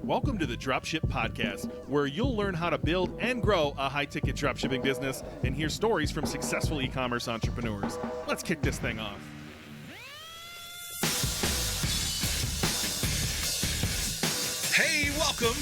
Welcome to the Dropship Podcast, where you'll learn how to build and grow a high-ticket dropshipping business and hear stories from successful e-commerce entrepreneurs. Let's kick this thing off. Hey, welcome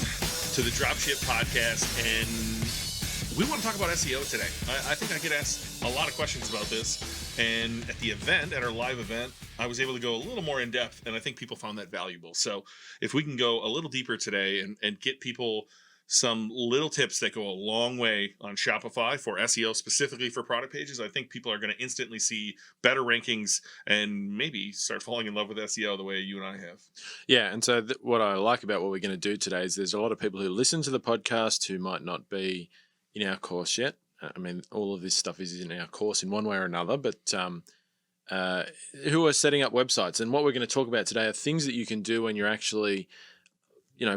to the Dropship Podcast, and we want to talk about SEO today. I think I get asked a lot of questions about this, and at the event, at our live event, I was able to go a little more in depth, and I think people found that valuable. So if we can go a little deeper today and get people some little tips that go a long way on Shopify for SEO, specifically for product pages, I think people are going to instantly see better rankings and maybe start falling in love with SEO the way you and I have. Yeah, and so what I like about what we're going to do today is there's a lot of people who listen to the podcast who might not be in our course yet. I mean, all of this stuff is in our course in one way or another, but who are setting up websites. And what we're going to talk about today are things that you can do when you're actually,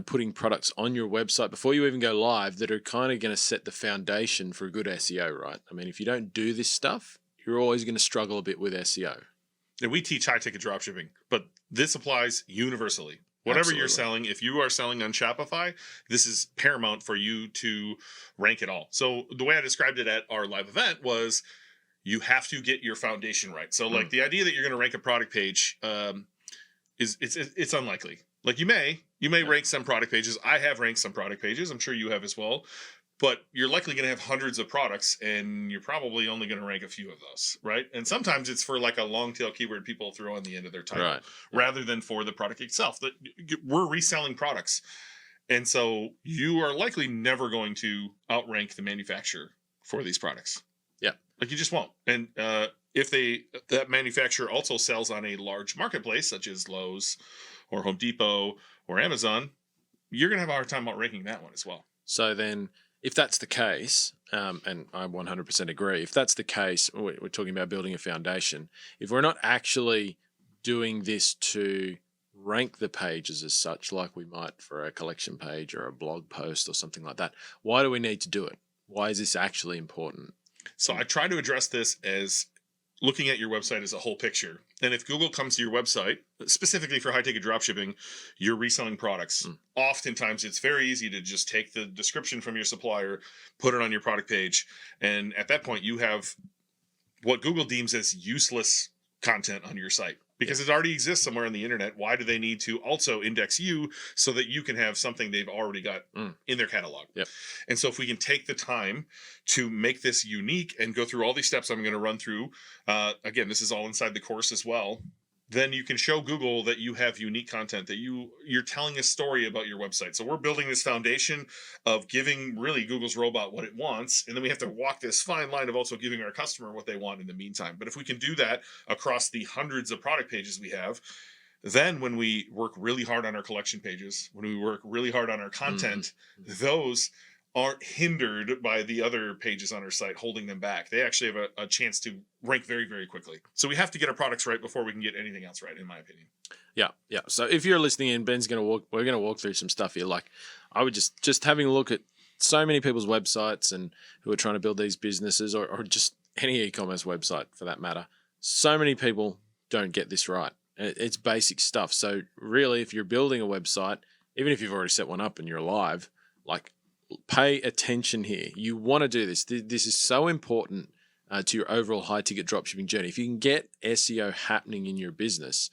putting products on your website before you even go live that are kind of going to set the foundation for a good SEO, right? I mean, if you don't do this stuff, you're always going to struggle a bit with SEO. And we teach high-ticket dropshipping, but this applies universally. Whatever Absolutely. You're selling, if you are selling on Shopify, this is paramount for you to rank it all. So the way I described it at our live event was you have to get your foundation right. So like the idea that you're going to rank a product page it's unlikely. Like you may rank some product pages. I have ranked some product pages. I'm sure you have as well. But you're likely going to have hundreds of products, and you're probably only going to rank a few of those, right? And sometimes it's for like a long tail keyword people throw on the end of their title, right, rather than for the product itself. That we're reselling products, and so you are likely never going to outrank the manufacturer for these products. Yeah, like you just won't. And if that manufacturer also sells on a large marketplace such as Lowe's or Home Depot or Amazon, you're going to have a hard time outranking that one as well. So then, if that's the case, and I 100% agree, if that's the case, we're talking about building a foundation. If we're not actually doing this to rank the pages as such, like we might for a collection page or a blog post or something like that, why do we need to do it? Why is this actually important? So I try to address this as looking at your website as a whole picture. And if Google comes to your website, specifically for high-ticket dropshipping, you're reselling products. Oftentimes, it's very easy to just take the description from your supplier, put it on your product page, and at that point, you have what Google deems as useless content on your site. Because it already exists somewhere on the internet. Why do they need to also index you so that you can have something they've already got in their catalog? Yep. And so if we can take the time to make this unique and go through all these steps I'm going to run through, again, this is all inside the course as well, then you can show Google that you have unique content, that you're telling a story about your website. So we're building this foundation of giving really Google's robot what it wants, and then we have to walk this fine line of also giving our customer what they want in the meantime. But if we can do that across the hundreds of product pages we have, then when we work really hard on our collection pages, when we work really hard on our content, those aren't hindered by the other pages on our site holding them back. They actually have a chance to rank very, very quickly. So we have to get our products right before we can get anything else right, in my opinion. Yeah. So if you're listening in, we're going to walk through some stuff here. Like I would just having a look at so many people's websites and who are trying to build these businesses or just any e-commerce website for that matter. So many people don't get this right. It's basic stuff. So really, if you're building a website, even if you've already set one up and you're live, like, pay attention here. You want to do this. This is so important to your overall high-ticket dropshipping journey. If you can get SEO happening in your business,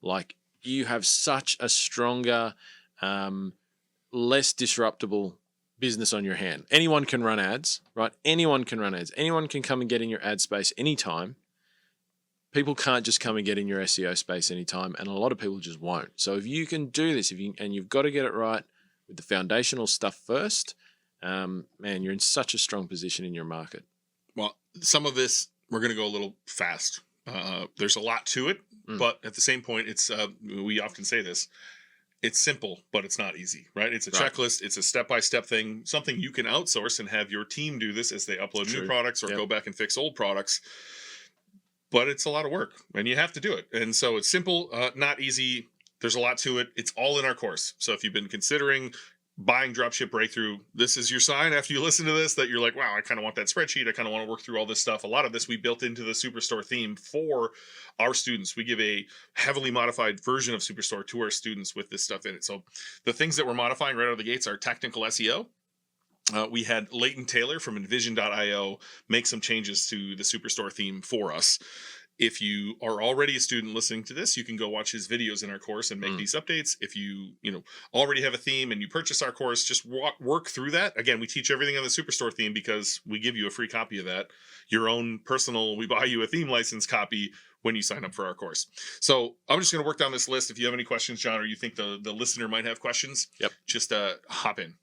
like you have such a stronger, less disruptable business on your hand. Anyone can run ads, right? Anyone can run ads. Anyone can come and get in your ad space anytime. People can't just come and get in your SEO space anytime, and a lot of people just won't. So if you can do this, and you've got to get it right, with the foundational stuff first, man, you're in such a strong position in your market. Well, some of this, we're going to go a little fast. There's a lot to it, but at the same point, it's we often say this, it's simple, but it's not easy, right? It's a checklist. It's a step-by-step thing, something you can outsource and have your team do this as they upload new products or go back and fix old products. But it's a lot of work, and you have to do it. And so it's simple, not easy. There's a lot to it. It's all in our course. So if you've been considering buying Dropship Breakthru, this is your sign after you listen to this that you're like, wow, I kind of want that spreadsheet. I kind of want to work through all this stuff. A lot of this we built into the Superstore theme for our students. We give a heavily modified version of Superstore to our students with this stuff in it. So the things that we're modifying right out of the gates are technical SEO. We had Leighton Taylor from Envision.io make some changes to the Superstore theme for us. If you are already a student listening to this, you can go watch his videos in our course and make these updates. If you already have a theme and you purchase our course, just work through that. Again, we teach everything on the Superstore theme because we give you a free copy of that. Your own personal, we buy you a theme license copy when you sign up for our course. So I'm just going to work down this list. If you have any questions, John, or you think the listener might have questions, just hop in.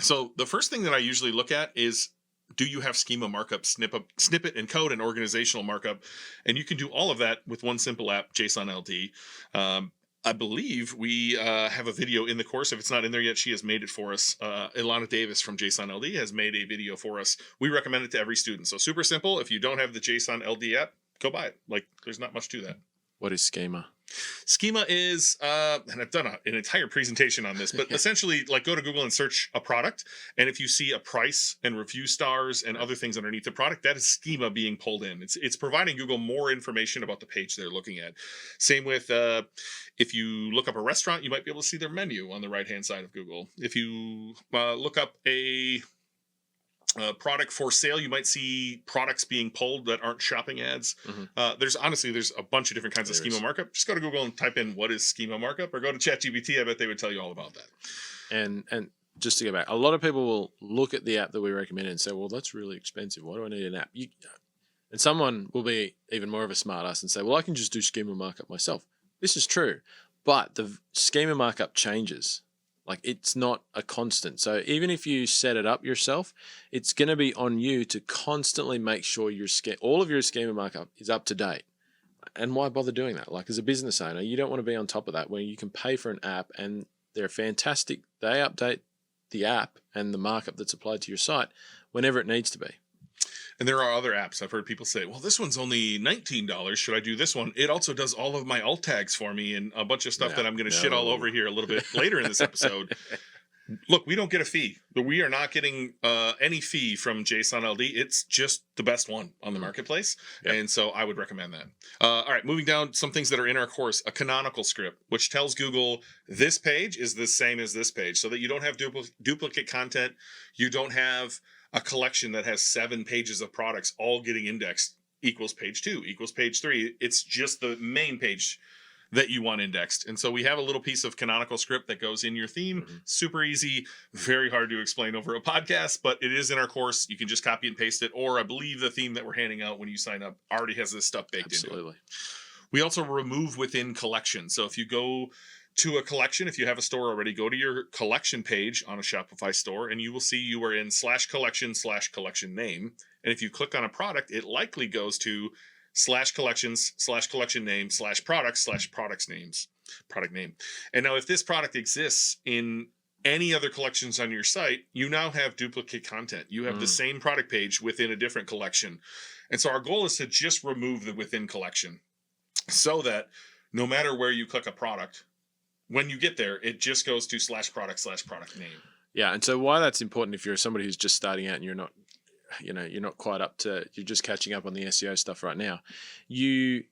So the first thing that I usually look at is, do you have schema markup, snippet and code and organizational markup? And you can do all of that with one simple app, JSON LD. I believe we have a video in the course. If it's not in there yet, she has made it for us. Ilana Davis from JSON LD has made a video for us. We recommend it to every student. So super simple. If you don't have the JSON LD app, go buy it. Like, there's not much to that. What is schema? Schema is, and I've done an entire presentation on this, but essentially, like, go to Google and search a product, and if you see a price and review stars and other things underneath the product, that is schema being pulled in. It's providing Google more information about the page they're looking at. Same with if you look up a restaurant, you might be able to see their menu on the right-hand side of Google. If you look up a product for sale, you might see products being pulled that aren't shopping ads. There's a bunch of different kinds of schema markup. Just go to Google and type in what is schema markup, or go to ChatGPT. I bet they would tell you all about that. And just to go back, a lot of people will look at the app that we recommend and say, well, that's really expensive. Why do I need an app? And someone will be even more of a smart ass and say, well, I can just do schema markup myself. This is true, but the schema markup changes. Like, it's not a constant. So even if you set it up yourself, it's going to be on you to constantly make sure all of your schema markup is up to date. And why bother doing that? Like, as a business owner, you don't want to be on top of that when you can pay for an app and they're fantastic. They update the app and the markup that's applied to your site whenever it needs to be. And there are other apps. I've heard people say, well, this one's only $19. Should I do this one? It also does all of my alt tags for me and a bunch of stuff that I'm going to shit all over here a little bit later in this episode. Look, we don't get a fee. We are not getting any fee from JSON LD. It's just the best one on the marketplace. And so I would recommend that. All right, moving down, some things that are in our course. A canonical script, which tells Google this page is the same as this page, so that you don't have duplicate content. You don't have a collection that has 7 pages of products all getting indexed equals page 2 equals page 3. It's just the main page that you want indexed. And so we have a little piece of canonical script that goes in your theme. Super easy, very hard to explain over a podcast, but it is in our course. You can just copy and paste it. Or I believe the theme that we're handing out when you sign up already has this stuff baked into it. We also remove within collection. So if you go to a collection, if you have a store already, go to your collection page on a Shopify store and you will see you are in /collection/collection name. And if you click on a product, it likely goes to /collections/collection name /products/products names, product name. And now if this product exists in any other collections on your site, you now have duplicate content. You have the same product page within a different collection. And so our goal is to just remove the within collection so that no matter where you click a product, when you get there, it just goes to /product/product name. Yeah, and so why that's important if you're somebody who's just starting out and you're not quite up to, you're just catching up on the SEO stuff right now, you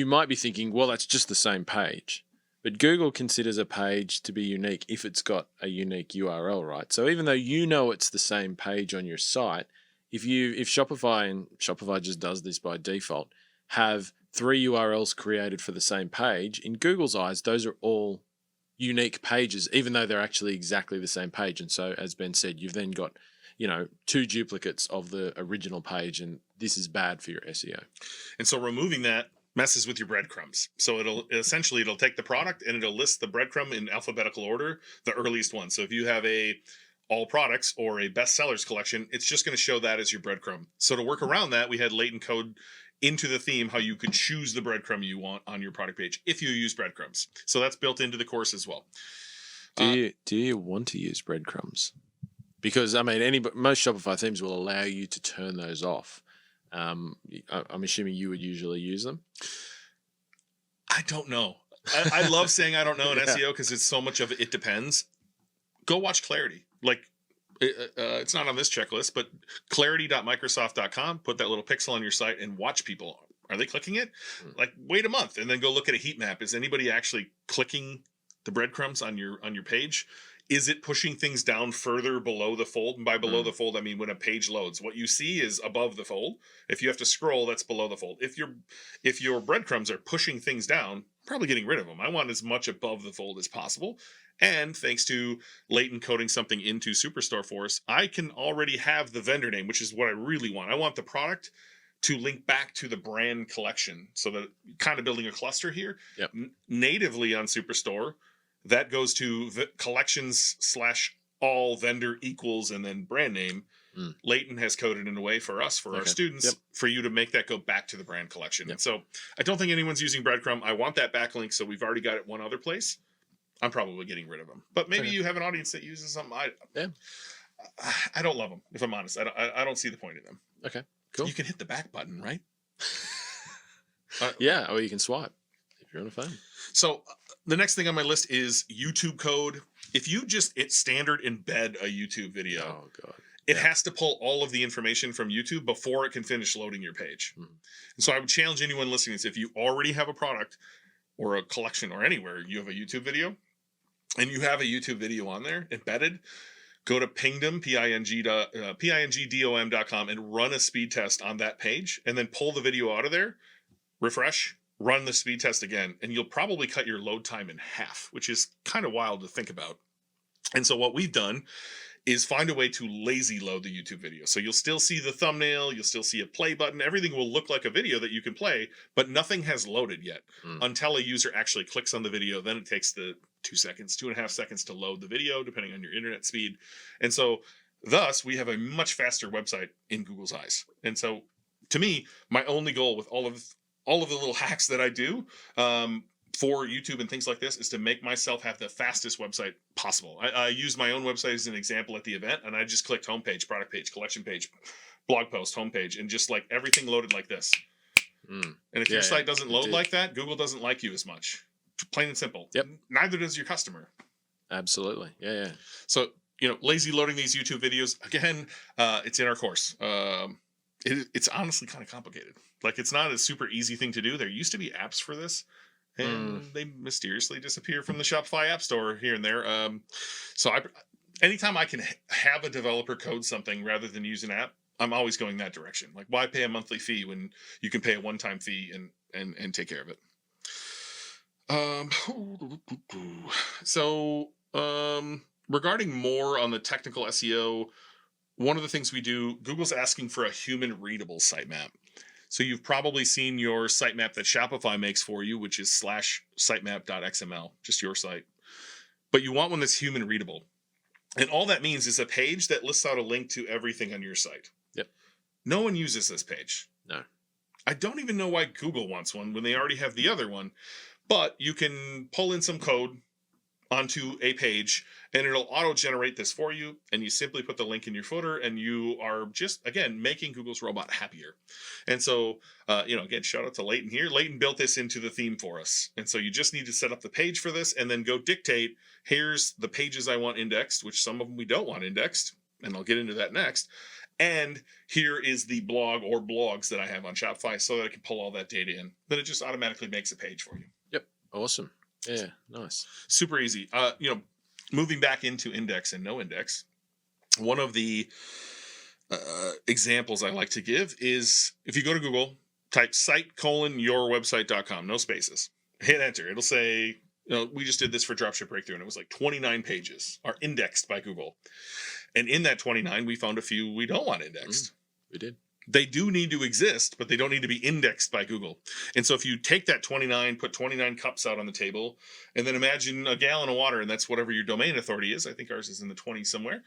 might be thinking, well, that's just the same page. But Google considers a page to be unique if it's got a unique URL, right? So even though you know it's the same page on your site, if Shopify, and Shopify just does this by default, have 3 URLs created for the same page, in Google's eyes, those are all unique pages, even though they're actually exactly the same page. And so, as Ben said, you've then got 2 duplicates of the original page, and this is bad for your SEO. And so removing that messes with your breadcrumbs. So it'll take the product and it'll list the breadcrumb in alphabetical order, the earliest one. So if you have a all products or a bestsellers collection, it's just going to show that as your breadcrumb. So to work around that, we had latent code into the theme how you could choose the breadcrumb you want on your product page if you use breadcrumbs. So that's built into the course as well. Do you want to use breadcrumbs? Because most Shopify themes will allow you to turn those off. I'm assuming you would usually use them. I don't know. I love saying I don't know in SEO because it's so much of it depends. go watch Clarity. Like, it's not on this checklist, but clarity.microsoft.com, put that little pixel on your site and watch people. Are they clicking it? Like, wait a month and then go look at a heat map. Is anybody actually clicking the breadcrumbs on your page? Is it pushing things down further below the fold? And by below the fold, I mean when a page loads. What you see is above the fold. If you have to scroll, that's below the fold. If your breadcrumbs are pushing things down, probably getting rid of them. I want as much above the fold as possible. And thanks to Leighton coding something into Superstore for us, I can already have the vendor name, which is what I really want. I want the product to link back to the brand collection. So that kind of building a cluster here. Yep. Natively on Superstore, that goes to collections / all vendor equals and then brand name. Leighton has coded in a way for us, for our students, for you to make that go back to the brand collection. And so I don't think anyone's using breadcrumb. I want that backlink, so we've already got it one other place. I'm probably getting rid of them. But maybe you have an audience that uses them. I don't love them, if I'm honest. I don't see the point in them. Okay, cool. You can hit the back button, right? Yeah, or you can swipe if you're on a phone. So the next thing on my list is YouTube code. If you just standard embed a YouTube video, it has to pull all of the information from YouTube before it can finish loading your page. And so I would challenge anyone listening to this, if you already have a product or a collection or anywhere you have a YouTube video and you have a YouTube video on there embedded, go to pingdom, pingdom.com and run a speed test on that page and then pull the video out of there, refresh, run the speed test again, and you'll probably cut your load time in half, which is kind of wild to think about. And so what we've done is find a way to lazy load the YouTube video. So you'll still see the thumbnail, you'll still see a play button, everything will look like a video that you can play, but nothing has loaded yet until a user actually clicks on the video. Then it takes the 2.5 seconds to load the video, depending on your internet speed. And so thus we have a much faster website in Google's eyes. And so to me, my only goal with all of the little hacks that I do for YouTube and things like this is to make myself have the fastest website possible. I use my own website as an example at the event, and I just clicked homepage, product page, collection page, blog post, homepage, and just like everything loaded like this. And if your site doesn't load like that, Google doesn't like you as much. Plain and simple. Yep. Neither does your customer. Absolutely. Yeah. So, lazy loading these YouTube videos, again, it's in our course. It's honestly kind of complicated. Like, it's not a super easy thing to do. There used to be apps for this, and they mysteriously disappear from the Shopify app store here and there. So anytime I can have a developer code something rather than use an app, I'm always going that direction. Like, why pay a monthly fee when you can pay a one-time fee and take care of it? Regarding more on the technical SEO, one of the things we do, Google's asking for a human readable sitemap. So you've probably seen your sitemap that Shopify makes for you, which is /sitemap.xml, just your site. But you want one that's human readable. And all that means is a page that lists out a link to everything on your site. Yep. No one uses this page. No. I don't even know why Google wants one when they already have the other one. But you can pull in some code onto a page and it'll auto-generate this for you, and you simply put the link in your footer and you are just, again, making Google's robot happier. And so, again, shout out to Leighton here. Leighton built this into the theme for us. And so you just need to set up the page for this and then go dictate, here's the pages I want indexed, which some of them we don't want indexed, and I'll get into that next. And here is the blog or blogs that I have on Shopify so that I can pull all that data in. Then it just automatically makes a page for you. Yep. Awesome. Yeah. Nice. Super easy. Moving back into index and no index, one of the examples I like to give is if you go to Google, type site:yourwebsite.com, no spaces, hit enter. It'll say, we just did this for Dropship Breakthru, and it was like 29 pages are indexed by Google. And in that 29, we found a few we don't want indexed. We did. They do need to exist, but they don't need to be indexed by Google. And so if you take that 29, put 29 cups out on the table, and then imagine a gallon of water, and that's whatever your domain authority is. I think ours is in the 20s somewhere.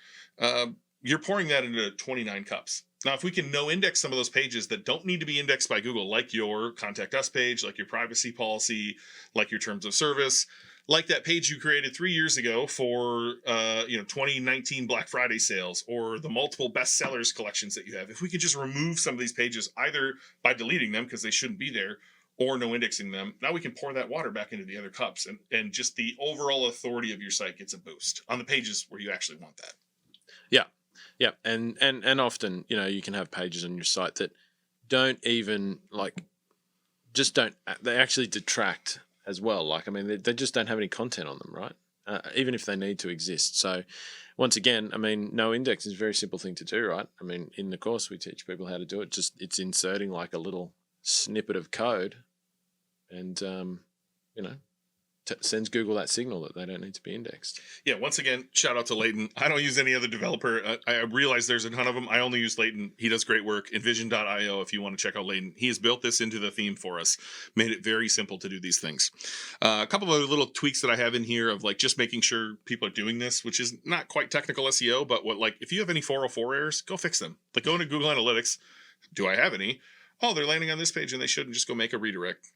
You're pouring that into 29 cups. Now, if we can no index some of those pages that don't need to be indexed by Google, like your contact us page, like your privacy policy, like your terms of service, like that page you created 3 years ago for 2019 Black Friday sales, or the multiple bestsellers collections that you have. If we could just remove some of these pages, either by deleting them because they shouldn't be there, or no indexing them, now we can pour that water back into the other cups, and just the overall authority of your site gets a boost on the pages where you actually want that. Yeah. Yeah. And often, you can have pages on your site that don't even they actually detract as well. Like, I mean, they just don't have any content on them, right? Even if they need to exist. So once again, I mean, no index is a very simple thing to do, right? I mean, in the course, we teach people how to do it. It's inserting like a little snippet of code and, sends Google that signal that they don't need to be indexed. Yeah, once again, shout out to Leighton. I don't use any other developer. I realize there's a ton of them. I only use Leighton. He does great work. Envision.io, if you want to check out Leighton. He has built this into the theme for us, made it very simple to do these things. A couple of other little tweaks that I have in here of like just making sure people are doing this, which is not quite technical SEO, but if you have any 404 errors, go fix them. Like go into Google Analytics. Do I have any? Oh, they're landing on this page and they shouldn't. Just go make a redirect.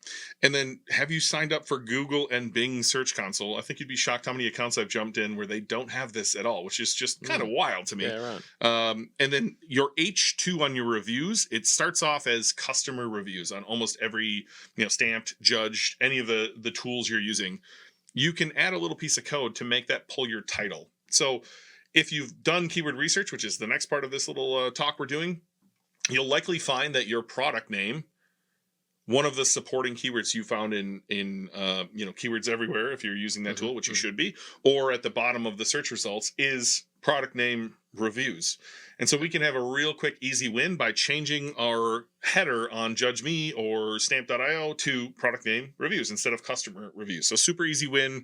And then have you signed up for Google and Bing Search Console? I think you'd be shocked how many accounts I've jumped in where they don't have this at all, which is just kind of wild to me. Yeah, right. And then your H2 on your reviews, it starts off as customer reviews on almost every, stamped, judged, any of the tools you're using. You can add a little piece of code to make that pull your title. So if you've done keyword research, which is the next part of this little talk we're doing, you'll likely find that your product name, one of the supporting keywords you found in Keywords Everywhere, if you're using that tool, which you should be, or at the bottom of the search results, is product name reviews. And so we can have a real quick, easy win by changing our header on Judge Me or Stamp.io to product name reviews instead of customer reviews. So super easy win.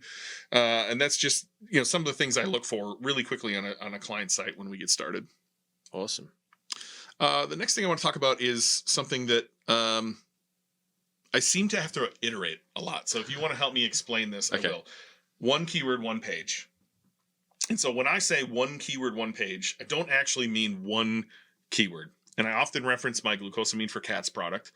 And that's just, some of the things I look for really quickly on a client site when we get started. Awesome. The next thing I want to talk about is something that I seem to have to iterate a lot. So if you want to help me explain this, I will. One keyword, one page. And so when I say one keyword, one page, I don't actually mean one keyword. And I often reference my glucosamine for cats product,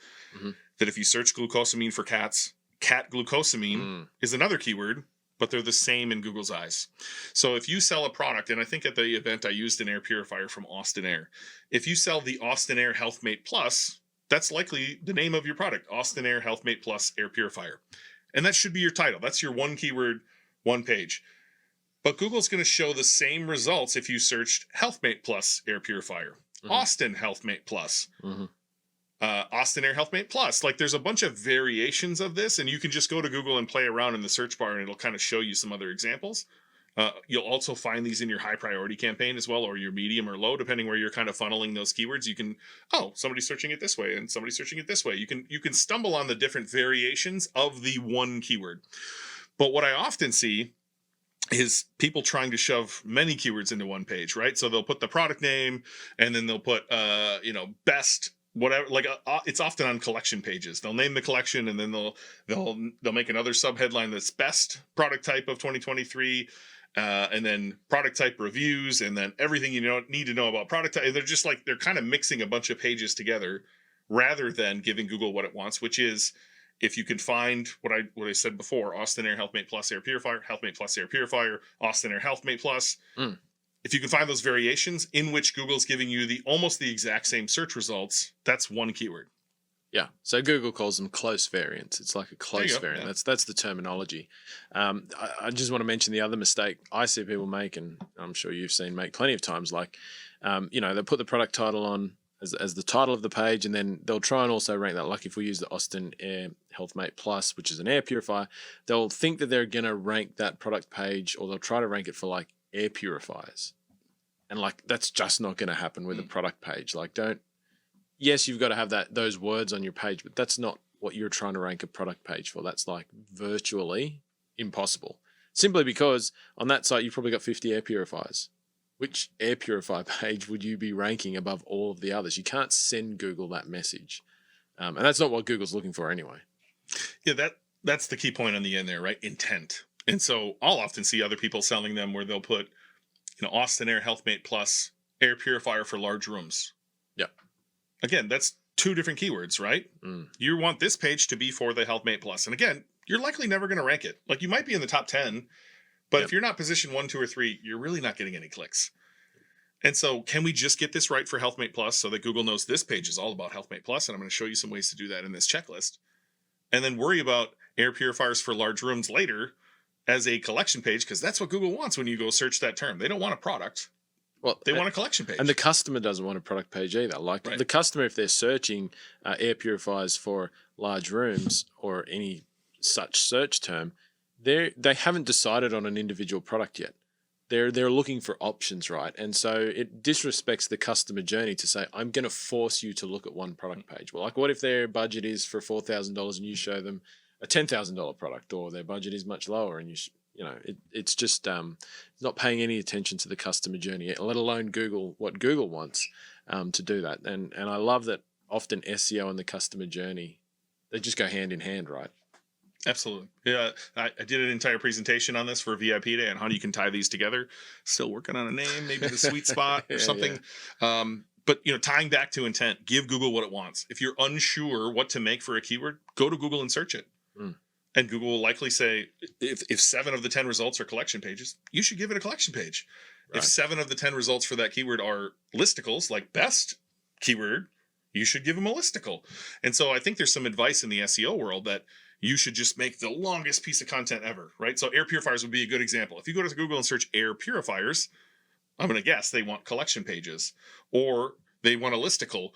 that if you search glucosamine for cats, cat glucosamine is another keyword, but they're the same in Google's eyes. So if you sell a product, and I think at the event I used an air purifier from Austin Air. If you sell the Austin Air HealthMate Plus, that's likely the name of your product, Austin Air HealthMate Plus Air Purifier. And that should be your title. That's your one keyword, one page. But Google's going to show the same results if you searched HealthMate Plus Air Purifier, Austin HealthMate Plus. Austin Air HealthMate Plus. Like there's a bunch of variations of this, and you can just go to Google and play around in the search bar and it'll kind of show you some other examples. You'll also find these in your high priority campaign as well, or your medium or low, depending where you're kind of funneling those keywords. You can, somebody's searching it this way and somebody's searching it this way. You can stumble on the different variations of the one keyword. But what I often see is people trying to shove many keywords into one page, right? So they'll put the product name and then they'll put, best whatever, it's often on collection pages. They'll name the collection and then they'll make another subheadline that's best product type of 2023, and then product type reviews, and then everything you need to know about product type. They're just they're kind of mixing a bunch of pages together rather than giving Google what it wants, which is if you can find what I said before, Austin Air HealthMate Plus Air Purifier, HealthMate Plus Air Purifier, Austin Air HealthMate Plus. If you can find those variations in which Google's giving you almost the exact same search results, that's one keyword. Yeah. So Google calls them close variants. It's like a close variant. Yeah. That's the terminology. I just want to mention the other mistake I see people make, and I'm sure you've seen make plenty of times. They put the product title on as the title of the page, and then they'll try and also rank that. Like if we use the Austin Air HealthMate Plus, which is an air purifier, they'll think that they're going to rank that product page, or they'll try to rank it for air purifiers. And that's just not going to happen with a product page. Yes, you've got to have those words on your page, but that's not what you're trying to rank a product page for. That's virtually impossible. Simply because on that site, you've probably got 50 air purifiers. Which air purifier page would you be ranking above all of the others? You can't send Google that message. And that's not what Google's looking for anyway. Yeah, that's the key point on the end there, right? Intent. And so I'll often see other people selling them where they'll put, Austin Air HealthMate Plus air purifier for large rooms. Yep. Again, that's two different keywords, right? You want this page to be for the HealthMate Plus. And again, you're likely never going to rank it. You might be in the top 10, but if you're not position 1, 2, or 3, you're really not getting any clicks. And so can we just get this right for HealthMate Plus so that Google knows this page is all about HealthMate Plus? And I'm going to show you some ways to do that in this checklist. and then worry about air purifiers for large rooms later as a collection page, because that's what Google wants when you go search that term. They don't want a product. Well, they want a collection page. And the customer doesn't want a product page either. Like the customer, if they're searching air purifiers for large rooms or any such search term, they haven't decided on an individual product yet. They're looking for options, right? And so it disrespects the customer journey to say, I'm going to force you to look at one product page. Well, like what if their budget is for $4,000 and you show them a $10,000 product, or their budget is much lower and it's just not paying any attention to the customer journey, let alone what Google wants to do that. And I love that often SEO and the customer journey, they just go hand in hand, right? Absolutely. Yeah, I did an entire presentation on this for VIP Day and how you can tie these together. Still working on a name, maybe the sweet spot or something. Yeah. But tying back to intent, give Google what it wants. If you're unsure what to make for a keyword, go to Google and search it. And Google will likely say, if 7 of the 10 results are collection pages, you should give it a collection page. Right. If 7 of the 10 results for that keyword are listicles, like best keyword, you should give them a listicle. And so I think there's some advice in the SEO world that you should just make the longest piece of content ever, right? So air purifiers would be a good example. If you go to Google and search air purifiers, I'm going to guess they want collection pages or they want a listicle.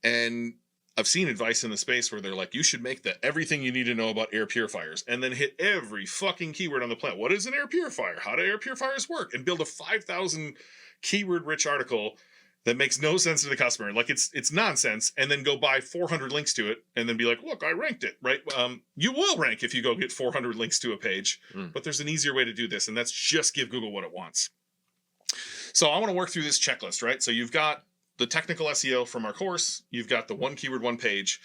And I've seen advice in the space where they're like, you should make everything you need to know about air purifiers and then hit every fucking keyword on the planet. What is an air purifier? How do air purifiers work? And build a 5,000 keyword rich article that makes no sense to the customer. Like it's nonsense. And then go buy 400 links to it and then be like, look, I ranked it, right? You will rank if you go get 400 links to a page, but there's an easier way to do this. And that's just give Google what it wants. So I want to work through this checklist, right? So you've got the technical SEO from our course. You've got the one keyword, one page.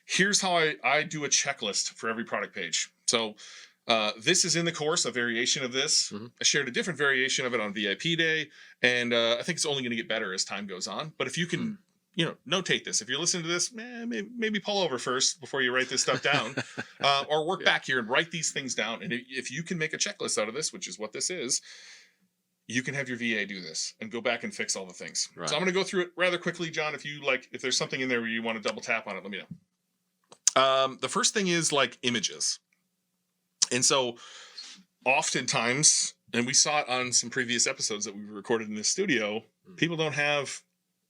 Here's how I do a checklist for every product page. So this is in the course, a variation of this. Mm-hmm. I shared a different variation of it on VIP Day, and I think it's only going to get better as time goes on. But if you can, notate this. If you're listening to this, maybe pull over first before you write this stuff down, or work back here and write these things down. And if you can make a checklist out of this, which is what this is, you can have your VA do this and go back and fix all the things. Right. So I'm going to go through it rather quickly, John. If there's something in there where you want to double tap on it, let me know. The first thing is like images. And so oftentimes, and we saw it on some previous episodes that we recorded in this studio, people don't have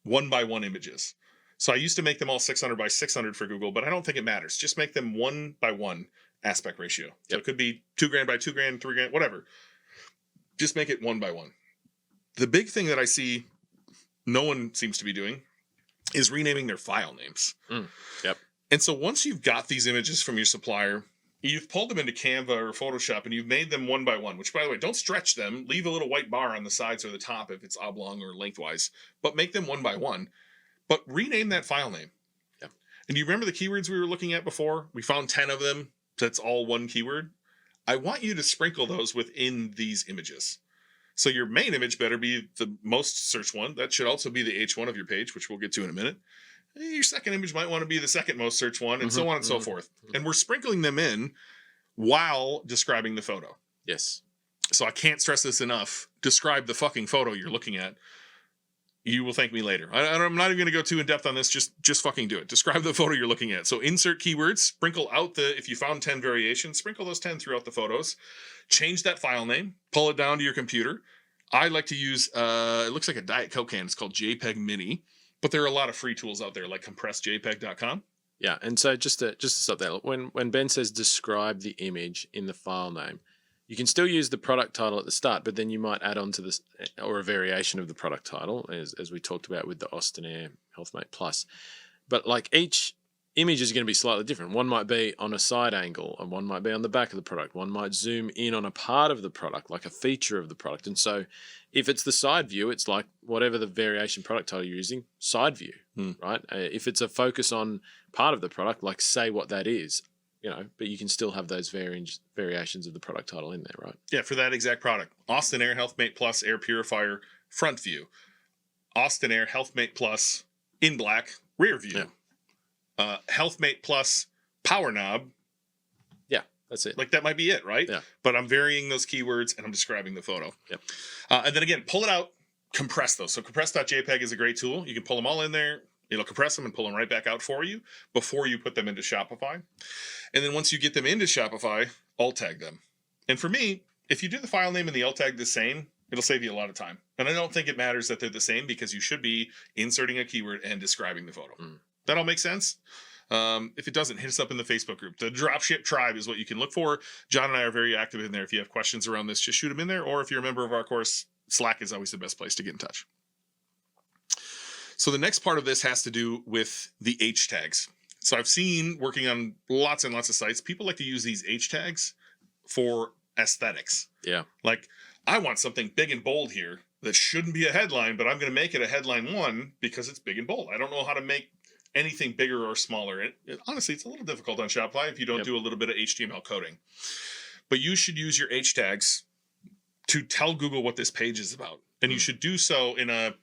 1x1 images. So I used to make them all 600 by 600 for Google, but I don't think it matters. Just make them 1x1 aspect ratio. Yep. So it could be $2,000 by $2,000, $3,000, whatever. Just make it 1x1. The big thing that I see no one seems to be doing is renaming their file names. Yep. And so once you've got these images from your supplier, you've pulled them into Canva or Photoshop and you've made them 1x1, which, by the way, don't stretch them. Leave a little white bar on the sides or the top if it's oblong or lengthwise, but make them 1x1. But rename that file name. Yep. And you remember the keywords we were looking at before? We found 10 of them. That's all one keyword. I want you to sprinkle those within these images. So your main image better be the most searched one. That should also be the H1 of your page, which we'll get to in a minute. Your second image might want to be the second most searched one, and so on and so forth. And we're sprinkling them in while describing the photo. Yes. So I can't stress this enough. Describe the fucking photo you're looking at. You will thank me later. I'm not even going to go too in depth on this. Just fucking do it. Describe the photo you're looking at. So insert keywords, sprinkle out if you found 10 variations, sprinkle those 10 throughout the photos. Change that file name, pull it down to your computer. I like to use, it looks like a Diet Coke can. It's called JPEG Mini, but there are a lot of free tools out there like compressedjpeg.com. Yeah. And so just to stop there, when Ben says describe the image in the file name, you can still use the product title at the start, but then you might add on to this or a variation of the product title, as we talked about with the Austin Air HealthMate Plus. But like each image is going to be slightly different. One might be on a side angle, and one might be on the back of the product. One might zoom in on a part of the product, like a feature of the product. And so if it's the side view, it's like whatever the variation product title you're using, side view, right? If it's a focus on part of the product, like say what that is. But you can still have those variations of the product title in there, right? Yeah, for that exact product. Austin Air HealthMate Plus Air Purifier front view. Austin Air HealthMate Plus in black rear view. Yeah. HealthMate Plus power knob. Yeah, that's it. Like that might be it, right? Yeah. But I'm varying those keywords and I'm describing the photo. Yep. And then again, pull it out, compress those. So compress.jpg is a great tool. You can pull them all in there. It'll compress them and pull them right back out for you before you put them into Shopify. And then once you get them into Shopify, alt tag them. And for me, if you do the file name and the alt tag the same, it'll save you a lot of time. And I don't think it matters that they're the same because you should be inserting a keyword and describing the photo. That all makes sense? If it doesn't, hit us up in the Facebook group. The Dropship Tribe is what you can look for. John and I are very active in there. If you have questions around this, just shoot them in there. Or if you're a member of our course, Slack is always the best place to get in touch. So the next part of this has to do with the H tags. So I've seen, working on lots and lots of sites, people like to use these H tags for aesthetics. Yeah. Like, I want something big and bold here that shouldn't be a headline, but I'm going to make it a headline 1 because it's big and bold. I don't know how to make anything bigger or smaller. Honestly, it's a little difficult on Shopify if you don't do a little bit of HTML coding. But you should use your H tags to tell Google what this page is about. And you should do so in a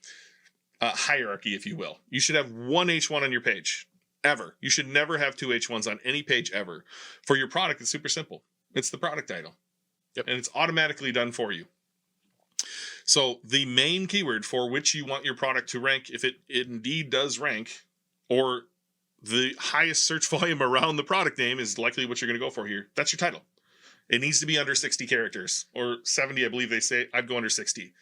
hierarchy, if you will. You should have one H1 on your page, ever. You should never have 2 H1s on any page ever. For your product, it's super simple. It's the product title. Yep. And it's automatically done for you. So the main keyword for which you want your product to rank, if it indeed does rank, or the highest search volume around the product name is likely what you're going to go for here, that's your title. It needs to be under 60 characters, or 70, I believe they say. I'd go under 60.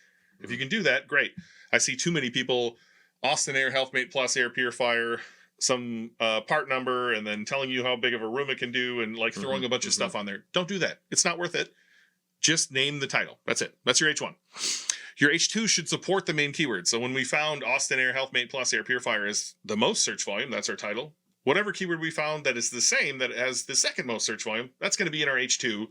If you can do that, great. I see too many people, Austin Air Healthmate Plus Air Purifier, some part number, and then telling you how big of a room it can do, and like throwing a bunch of stuff on there. Don't do that. It's not worth it. Just name the title. That's it. That's your H1. Your H2 should support the main keyword. So when we found Austin Air Healthmate Plus Air Purifier as the most search volume, that's our title. Whatever keyword we found that is the same, that has the second most search volume, that's going to be in our H2.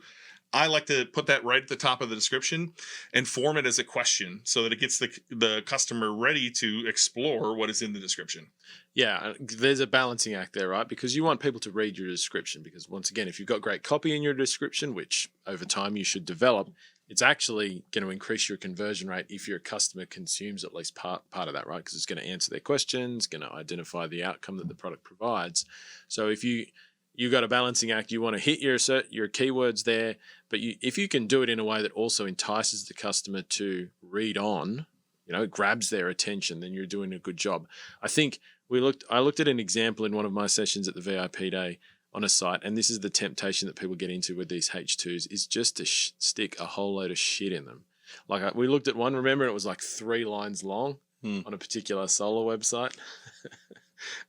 I like to put that right at the top of the description and form it as a question so that it gets the customer ready to explore what is in the description. Yeah, there's a balancing act there, right? Because you want people to read your description, because once again, if you've got great copy in your description, which over time you should develop, it's actually going to increase your conversion rate if your customer consumes at least part of that, right? Because it's going to answer their questions, going to identify the outcome that the product provides. So if you've got a balancing act, you want to hit your keywords there, but if you can do it in a way that also entices the customer to read on, grabs their attention, then you're doing a good job. I think I looked at an example in one of my sessions at the VIP day on a site, and this is the temptation that people get into with these H2s, is just to stick a whole load of shit in them. Like we looked at one, remember, it was like 3 lines long on a particular solar website.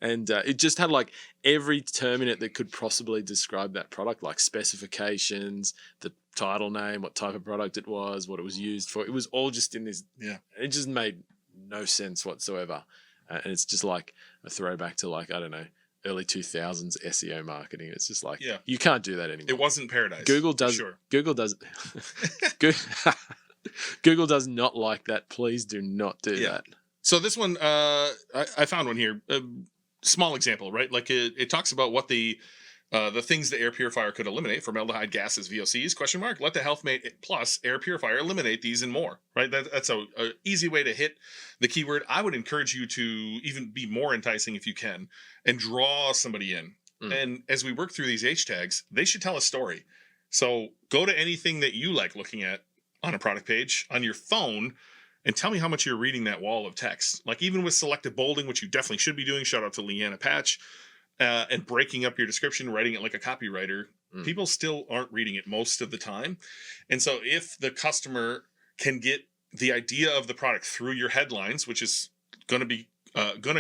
And it just had like every term in it that could possibly describe that product, like specifications, the title name, what type of product it was, what it was used for. It was all just in this. Yeah. It just made no sense whatsoever. And it's just like a throwback to, like, I don't know, early 2000s SEO marketing. It's just like, you can't do that anymore. It wasn't paradise. Google does Google does not like that. Please do not do that. So this one, I found one here. Small example, right? Like it talks about what the things the air purifier could eliminate: formaldehyde, gases, VOCs, ? Let the Healthmate Plus air purifier eliminate these and more, right? That's a easy way to hit the keyword. I would encourage you to even be more enticing if you can and draw somebody in. And as we work through these H tags, they should tell a story. So go to anything that you like looking at on a product page on your phone and tell me how much you're reading that wall of text. Like, even with selective bolding, which you definitely should be doing, shout out to Leanna Patch, and breaking up your description, writing it like a copywriter, people still aren't reading it most of the time. And so if the customer can get the idea of the product through your headlines, which is going to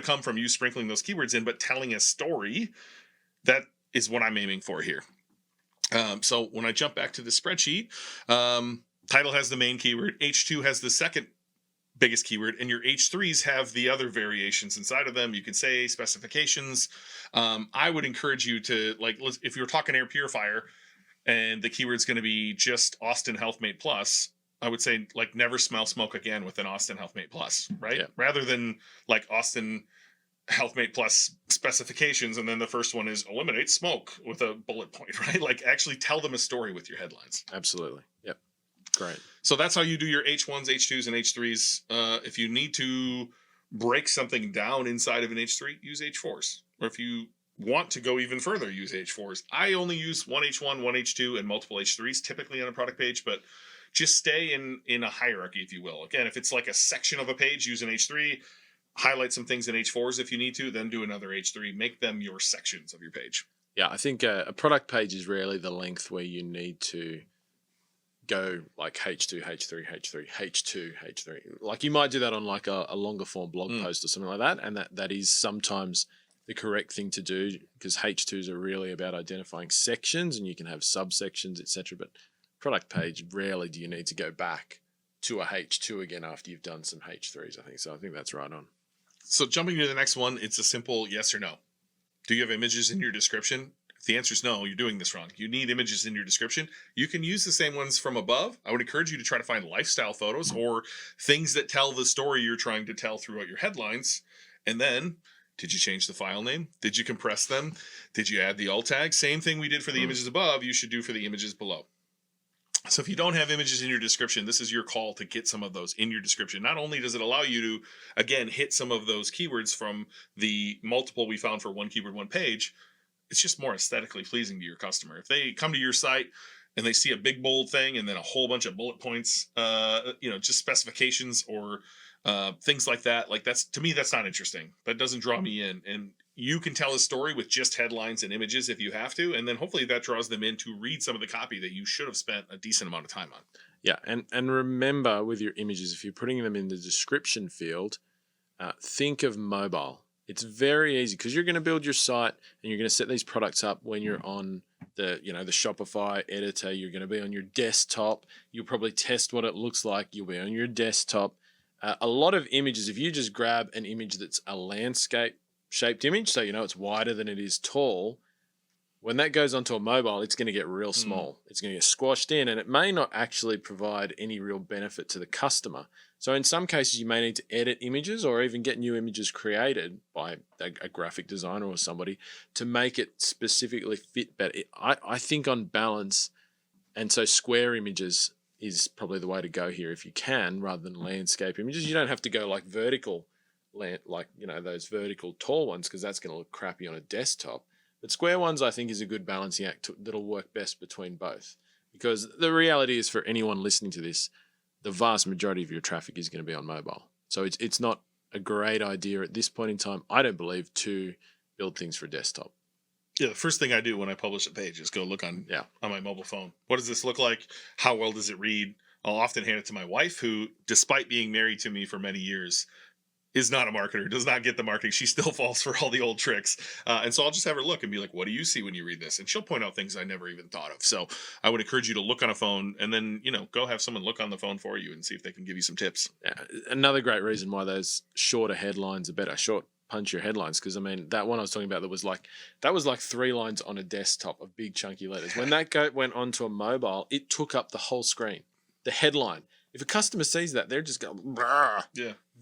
come from you sprinkling those keywords in, but telling a story, that is what I'm aiming for here. So when I jump back to the spreadsheet, title has the main keyword, H2 has the second biggest keyword, and your H3s have the other variations inside of them. You can say specifications. I would encourage you to, like, if you're talking air purifier and the keyword's going to be just Austin Healthmate Plus, I would say, like, never smell smoke again with an Austin Healthmate Plus, right? Yeah. Rather than like Austin Healthmate Plus specifications, and then the first one is eliminate smoke with a bullet point, right? Like, actually tell them a story with your headlines. Absolutely. Yep. Great. So that's how you do your H1s, H2s, and H3s. If you need to break something down inside of an H3, use H4s. Or if you want to go even further, use H4s. I only use one H1, one H2, and multiple H3s typically on a product page, but just stay in a hierarchy, if you will. Again, if it's like a section of a page, use an H3. highlight some things in H4s if you need to, then do another H3. Make them your sections of your page. Yeah, I think a product page is rarely the length where you need to go like H2, H3, H3, H2, H3. Like you might do that on like a longer form blog post or something like that. And that is sometimes the correct thing to do, because H2s are really about identifying sections, and you can have subsections, etc. But product page, rarely do you need to go back to a H2 again after you've done some H3s, I think. So I think that's right on. So jumping to the next one, it's a simple yes or no. Do you have images in your description? If the answer is no, you're doing this wrong. You need images in your description. You can use the same ones from above. I would encourage you to try to find lifestyle photos or things that tell the story you're trying to tell throughout your headlines. And then, did you change the file name? Did you compress them? Did you add the alt tag? Same thing we did for the images above, you should do for the images below. So if you don't have images in your description, this is your call to get some of those in your description. Not only does it allow you to, again, hit some of those keywords from the multiple we found for one keyword, one page, it's just more aesthetically pleasing to your customer. If they come to your site and they see a big bold thing and then a whole bunch of bullet points, just specifications or things like that, like that's, to me, that's not interesting. That doesn't draw me in. And you can tell a story with just headlines and images if you have to, and then hopefully that draws them in to read some of the copy that you should have spent a decent amount of time on. Yeah, and remember with your images, if you're putting them in the description field, think of mobile. It's very easy because you're going to build your site and you're going to set these products up when you're on the Shopify editor. You're going to be on your desktop. You'll probably test what it looks like. You'll be on your desktop. A lot of images, if you just grab an image that's a landscape shaped image, so it's wider than it is tall, when that goes onto a mobile, it's going to get real small. It's going to get squashed in, and it may not actually provide any real benefit to the customer. So in some cases, you may need to edit images or even get new images created by a graphic designer or somebody to make it specifically fit better. I think on balance, and so square images is probably the way to go here if you can, rather than landscape images. You don't have to go like vertical, those vertical tall ones, because that's going to look crappy on a desktop. But square ones, I think, is a good balancing act that'll work best between both. Because the reality is, for anyone listening to this, the vast majority of your traffic is going to be on mobile. So it's not a great idea at this point in time, I don't believe, to build things for desktop. Yeah, the first thing I do when I publish a page is go look on my mobile phone. What does this look like? How well does it read? I'll often hand it to my wife, who, despite being married to me for many years, is not a marketer, does not get the marketing. She still falls for all the old tricks. And so I'll just have her look and be like, what do you see when you read this? And she'll point out things I never even thought of. So I would encourage you to look on a phone and then, go have someone look on the phone for you and see if they can give you some tips. Yeah, another great reason why those shorter headlines are better, short punchier headlines, because that one I was talking about, that was like 3 lines on a desktop of big chunky letters. When that went onto a mobile, it took up the whole screen, the headline. If a customer sees that, they're just going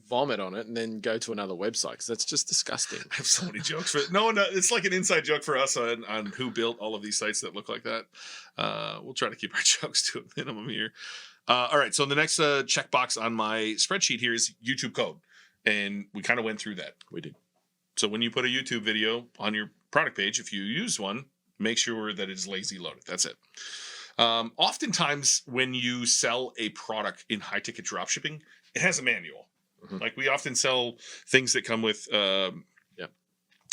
vomit on it and then go to another website, because that's just disgusting. I have so many jokes for it. No, it's like an inside joke for us on who built all of these sites that look like that. We'll try to keep our jokes to a minimum here. All right, so the next checkbox on my spreadsheet here is YouTube code. And we kind of went through that. We did. So when you put a YouTube video on your product page, if you use one, make sure that it's lazy loaded. That's it. Oftentimes when you sell a product in high ticket dropshipping, it has a manual. Mm-hmm. Like we often sell things that come with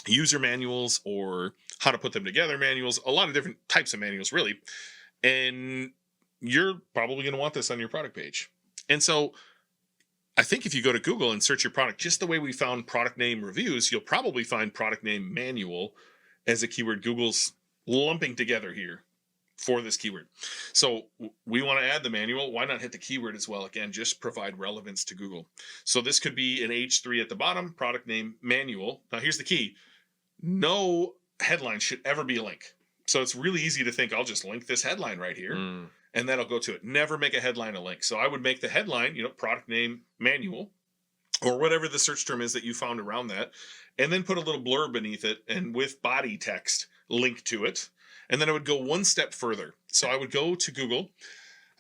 user manuals or how to put them together manuals, a lot of different types of manuals really. And you're probably going to want this on your product page. And so I think if you go to Google and search your product, just the way we found product name reviews, you'll probably find product name manual as a keyword Google's lumping together here for this keyword. So we want to add the manual. Why not hit the keyword as well? Again, just provide relevance to Google. So this could be an H3 at the bottom, product name manual. Now here's the key. No headline should ever be a link. So it's really easy to think, I'll just link this headline right here. And then I'll go to it. Never make a headline a link. So I would make the headline, product name manual, or whatever the search term is that you found around that, and then put a little blurb beneath it and with body text link to it. And then I would go one step further. So I would go to Google.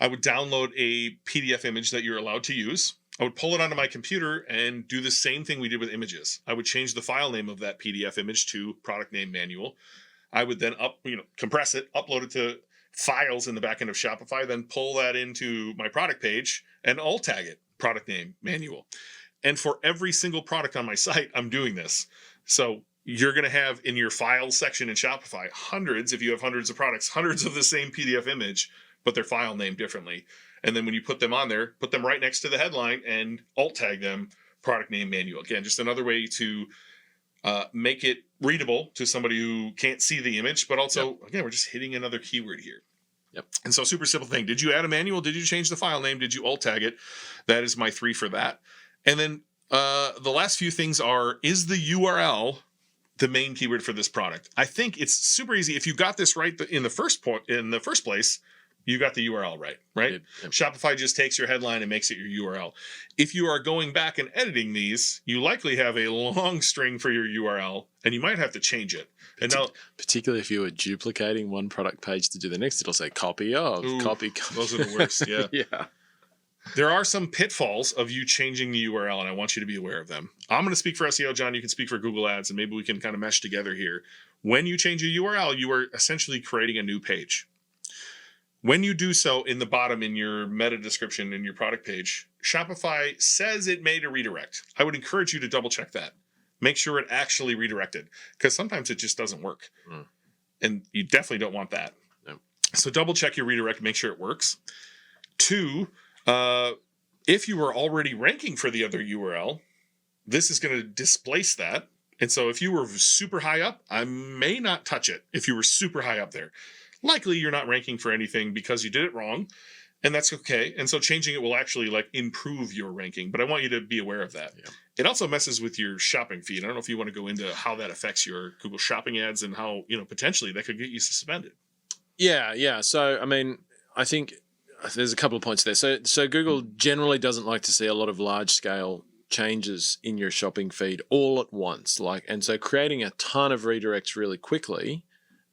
I would download a PDF image that you're allowed to use. I would pull it onto my computer and do the same thing we did with images. I would change the file name of that PDF image to product name manual. I would then compress it, upload it to files in the back end of Shopify, then pull that into my product page and alt tag it product name manual. And for every single product on my site, I'm doing this. So you're going to have in your files section in Shopify hundreds, if you have hundreds of products, hundreds of the same PDF image, but they're file named differently. And then when you put them on there, put them right next to the headline and alt tag them product name manual. Again, just another way to make it readable to somebody who can't see the image, but also, again, we're just hitting another keyword here. Yep. And so super simple thing. Did you add a manual? Did you change the file name? Did you alt tag it? That is my 3 for that. And then the last few things are, is the URL the main keyword for this product? I think it's super easy. If you got this right in the first place, you got the URL right? Yep. Shopify just takes your headline and makes it your URL. If you are going back and editing these, you likely have a long string for your URL, and you might have to change it. And now, particularly if you were duplicating one product page to do the next, it'll say copy of, copy. Those are the worst, yeah. Yeah. There are some pitfalls of you changing the URL, and I want you to be aware of them. I'm going to speak for SEO, John. You can speak for Google Ads, and maybe we can kind of mesh together here. When you change a URL, you are essentially creating a new page. When you do so in the bottom in your meta description in your product page, Shopify says it made a redirect. I would encourage you to double check that. Make sure it actually redirected, because sometimes it just doesn't work. And you definitely don't want that. No. So double check your redirect, make sure it works. 2, if you were already ranking for the other URL, this is going to displace that. And so if you were super high up, I may not touch it if you were super high up there. Likely you're not ranking for anything because you did it wrong, and that's okay. And so changing it will actually improve your ranking, but I want you to be aware of that. Yeah. It also messes with your shopping feed. I don't know if you want to go into how that affects your Google shopping ads and how, potentially that could get you suspended. Yeah. So, I mean, I think there's a couple of points there. So Google generally doesn't like to see a lot of large scale changes in your shopping feed all at once. And so creating a ton of redirects really quickly.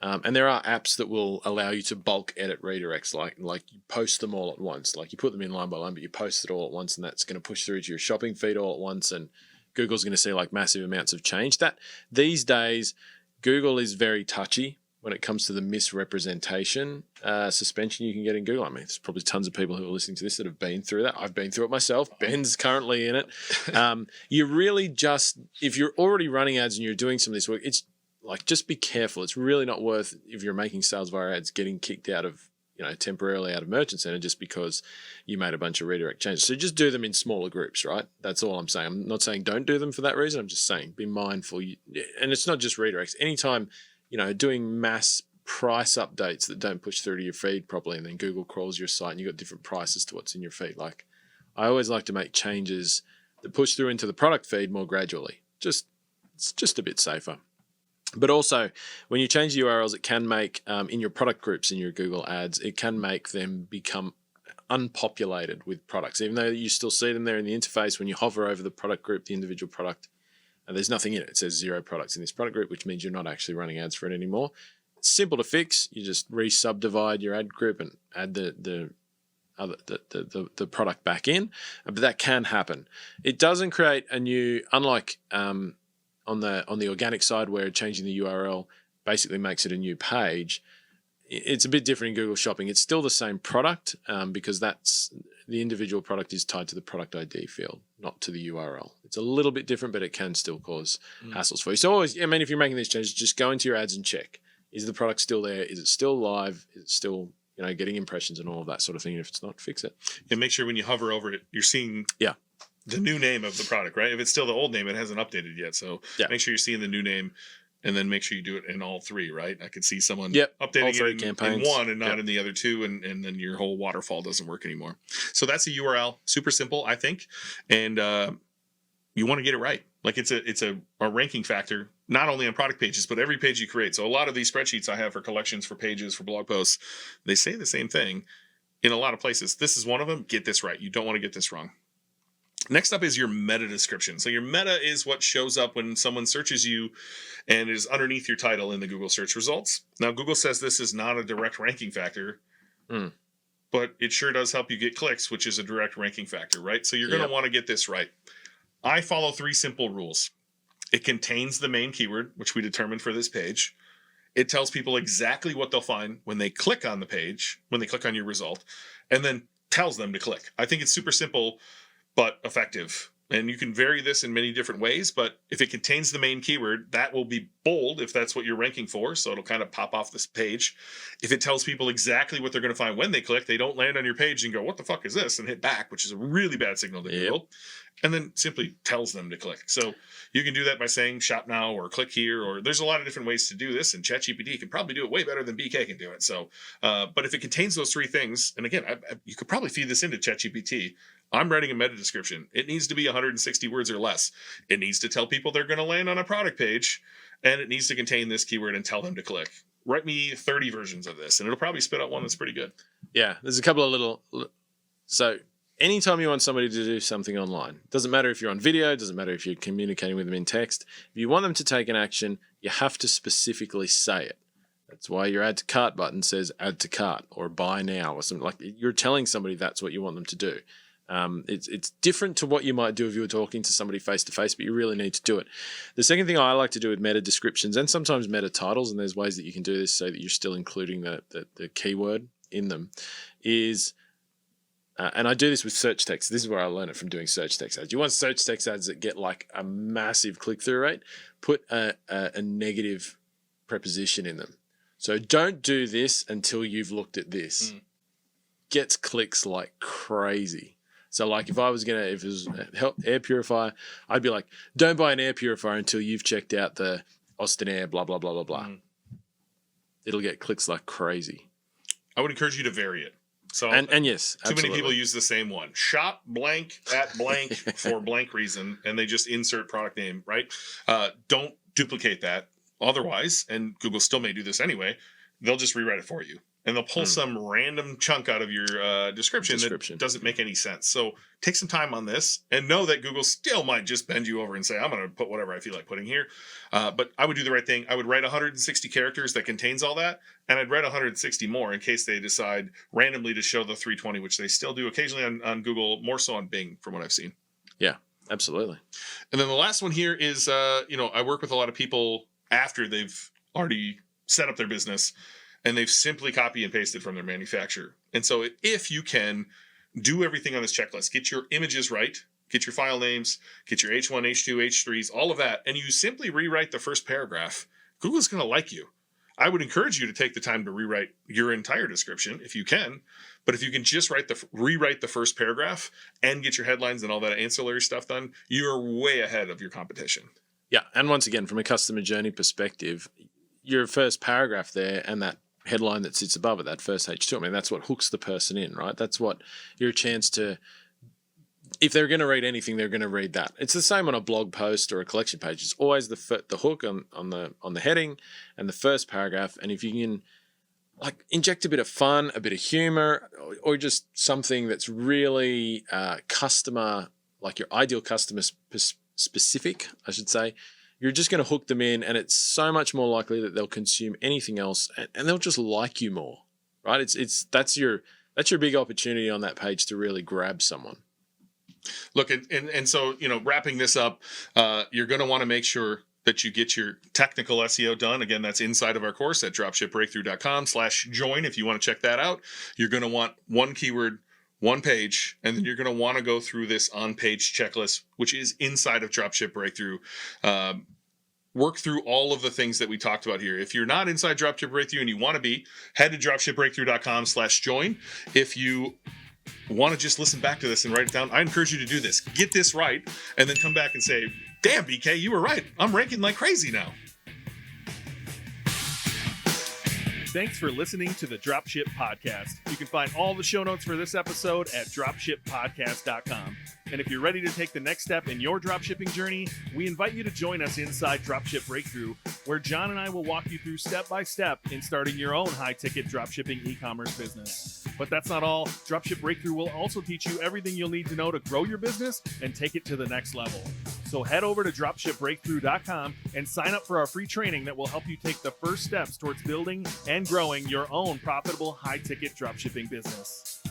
And there are apps that will allow you to bulk edit redirects, like you post them all at once. Like you put them in line by line, but you post it all at once, and that's going to push through to your shopping feed all at once, and Google's going to see massive amounts of change. That these days, Google is very touchy when it comes to the misrepresentation suspension you can get in Google. I mean, there's probably tons of people who are listening to this that have been through that. I've been through it myself. Ben's currently in it. You really just, if you're already running ads and you're doing some of this work, it's just be careful. It's really not worth, if you're making sales via ads, getting kicked out of, temporarily out of Merchant Center just because you made a bunch of redirect changes. So just do them in smaller groups, right? That's all I'm saying. I'm not saying don't do them for that reason. I'm just saying be mindful. And it's not just redirects. Anytime, doing mass price updates that don't push through to your feed properly, and then Google crawls your site and you've got different prices to what's in your feed. I always like to make changes that push through into the product feed more gradually. It's just a bit safer. But also, when you change the URLs, it can make, in your product groups in your Google Ads, it can make them become unpopulated with products. Even though you still see them there in the interface, when you hover over the product group, the individual product, and there's nothing in it. It says 0 products in this product group, which means you're not actually running ads for it anymore. It's simple to fix. You just re-subdivide your ad group and add the product back in. But that can happen. It doesn't create a new, unlike on the organic side where changing the URL basically makes it a new page. It's a bit different in Google Shopping. It's still the same product because that's the individual product is tied to the product ID field, not to the URL. It's a little bit different, but it can still cause hassles for you. So always, if you're making these changes, just go into your ads and check. Is the product still there? Is it still live? Is it still getting impressions and all of that sort of thing? And if it's not, fix it. And make sure when you hover over it, you're seeing the new name of the product, right? If it's still the old name, it hasn't updated yet. So make sure you're seeing the new name, and then make sure you do it in all 3, right? I could see someone updating it in 1 and not in the other 2, and then your whole waterfall doesn't work anymore. So that's a URL. Super simple, I think. And you want to get it right. It's a ranking factor, not only on product pages, but every page you create. So a lot of these spreadsheets I have for collections, for pages, for blog posts, they say the same thing in a lot of places. This is one of them. Get this right. You don't want to get this wrong. Next up is your meta description. So your meta is what shows up when someone searches you and is underneath your title in the Google search results. Now, Google says this is not a direct ranking factor, but it sure does help you get clicks, which is a direct ranking factor, right? So you're going to want to get this right. I follow 3 simple rules. It contains the main keyword, which we determined for this page. It tells people exactly what they'll find when they click on the page, when they click on your result, and then tells them to click. I think it's super simple but effective. And you can vary this in many different ways, but if it contains the main keyword, that will be bold if that's what you're ranking for. So it'll kind of pop off this page. If it tells people exactly what they're going to find when they click, they don't land on your page and go, what the fuck is this? And hit back, which is a really bad signal to Google. And then simply tells them to click. So you can do that by saying shop now or click here, or there's a lot of different ways to do this. And ChatGPT can probably do it way better than BK can do it. So, but if it contains those three things, and again, you could probably feed this into ChatGPT. I'm writing a meta description. It needs to be 160 words or less. It needs to tell people they're going to land on a product page, and it needs to contain this keyword and tell them to click. Write me 30 versions of this, and it'll probably spit out one that's pretty good. Yeah, there's a couple of little... So anytime you want somebody to do something online, doesn't matter if you're on video, doesn't matter if you're communicating with them in text, if you want them to take an action, you have to specifically say it. That's why your add to cart button says add to cart or buy now or something. Like, you're telling somebody that's what you want them to do. It's different to what you might do if you were talking to somebody face to face, but you really need to do it. The second thing I like to do with meta descriptions and sometimes meta titles, and there's ways that you can do this so that you're still including the keyword in them, is, and I do this with search text. This is where I learned it from doing search text ads. You want search text ads that get like a massive click-through rate, put a negative preposition in them. So don't do this until you've looked at this. Gets clicks like crazy. So like if it was air purifier, I'd be like, don't buy an air purifier until you've checked out the Austin Air, blah, blah, blah, blah, blah. It'll get clicks like crazy. I would encourage you to vary it. So and yes, too many people use the same one. Shop blank at blank for blank reason, and they just insert product name, right? Don't duplicate that. Otherwise, and Google still may do this anyway, they'll just rewrite it for you. And they'll pull some random chunk out of your description that doesn't make any sense. So take some time on this and know that Google still might just bend you over and say, I'm going to put whatever I feel like putting here. But I would do the right thing. I would write 160 characters that contains all that. And I'd write 160 more in case they decide randomly to show the 320, which they still do occasionally on Google, more so on Bing from what I've seen. Yeah, absolutely. And then the last one here is, I work with a lot of people after they've already set up their business, and they've simply copy and pasted from their manufacturer. And so if you can do everything on this checklist, get your images right, get your file names, get your H1, H2, H3s, all of that, and you simply rewrite the first paragraph, Google's going to like you. I would encourage you to take the time to rewrite your entire description if you can. But if you can just rewrite the first paragraph and get your headlines and all that ancillary stuff done, you're way ahead of your competition. Yeah. And once again, from a customer journey perspective, your first paragraph there and that headline that sits above it, that first H2, I mean, that's what hooks the person in, right? That's what your chance to, if they're going to read anything, they're going to read that. It's the same on a blog post or a collection page. It's always the hook on the heading and the first paragraph. And if you can like inject a bit of fun, a bit of humor, or just something that's really customer, like your ideal customer specific, I should say, you're just going to hook them in, and it's so much more likely that they'll consume anything else, and they'll just like you more, right? That's your big opportunity on that page to really grab someone. Look, and so, wrapping this up, you're going to want to make sure that you get your technical SEO done. Again, that's inside of our course at dropshipbreakthru.com/join. If you want to check that out, you're going to want one keyword, one page, and then you're going to want to go through this on-page checklist, which is inside of Dropship Breakthru. Work through all of the things that we talked about here. If you're not inside Dropship Breakthru and you want to be, head to dropshipbreakthru.com/join. If you want to just listen back to this and write it down, I encourage you to do this. Get this right, and then come back and say, damn, BK, you were right. I'm ranking like crazy now. Thanks for listening to the Dropship Podcast. You can find all the show notes for this episode at dropshippodcast.com. And if you're ready to take the next step in your dropshipping journey, we invite you to join us inside Dropship Breakthru, where John and I will walk you through step by step in starting your own high-ticket dropshipping e-commerce business. But that's not all. Dropship Breakthru will also teach you everything you'll need to know to grow your business and take it to the next level. So head over to dropshipbreakthru.com and sign up for our free training that will help you take the first steps towards building and growing your own profitable high-ticket dropshipping business.